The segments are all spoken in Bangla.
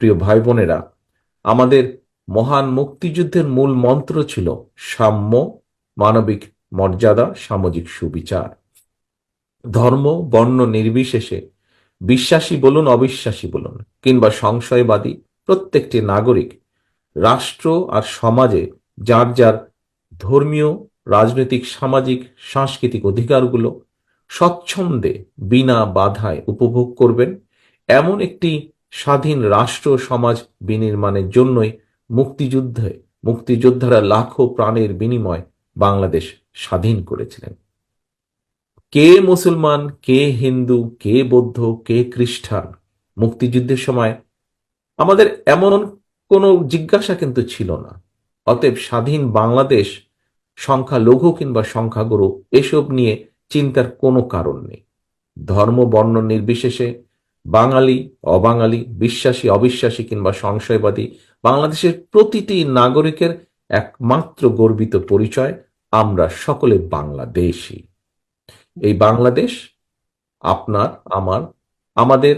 প্রিয় ভাই বোনেরা, আমাদের মহান মুক্তিযুদ্ধের মূল মন্ত্র ছিল সাম্য, মানবিক মর্যাদা, সামাজিক সুবিচার। ধর্ম বর্ণ নির্বিশেষে, বিশ্বাসী বলুন অবিশ্বাসী বলুন কিংবা সংশয়বাদী, প্রত্যেকটি নাগরিক রাষ্ট্র আর সমাজে যার যার ধর্মীয়, রাজনৈতিক, সামাজিক, সাংস্কৃতিক অধিকারগুলো স্বচ্ছন্দে বিনা বাধায় উপভোগ করবেন, এমন একটি স্বাধীন রাষ্ট্র সমাজ বিনির্মাণের জন্যই মুক্তিযোদ্ধারা লাখো প্রাণের বিনিময় বাংলাদেশ স্বাধীন করেছিলেন। কে মুসলমান, কে হিন্দু, কে বৌদ্ধ, কে খ্রিস্টান, মুক্তিযুদ্ধের সময় আমাদের এমন কোনো জিজ্ঞাসা কিন্তু ছিল না। অতএব স্বাধীন বাংলাদেশ সংখ্যালঘু কিংবা সংখ্যাগুরু এসব নিয়ে চিন্তার কোনো কারণ নেই। ধর্ম বর্ণ নির্বিশেষে, বাঙালি অবাঙালি, বিশ্বাসী অবিশ্বাসী কিংবা সংশয়বাদী, বাংলাদেশের প্রতিটি নাগরিকের একমাত্র গর্বিত পরিচয়, আমরা সকলে বাংলাদেশী। এই বাংলাদেশ আপনার, আমার, আমাদের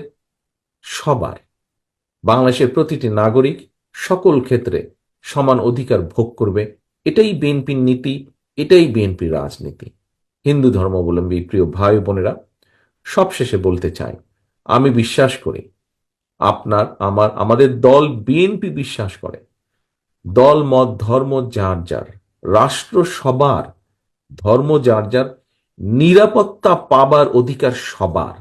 সবার। বাংলাদেশের প্রতিটি নাগরিক সকল ক্ষেত্রে সমান অধিকার ভোগ করবে, এটাই বিএনপির নীতি, এটাই বিএনপির রাজনীতি। হিন্দু ধর্মাবলম্বী প্রিয় ভাই বোনেরা, সবশেষে বলতে চাই, আমি বিশ্বাস করি আমাদের দল বিএনপি বিশ্বাস করে দল মত ধর্ম যার যার, রাষ্ট্র সবার, ধর্ম যার যার, নিরাপত্তা পাবার অধিকার সবার।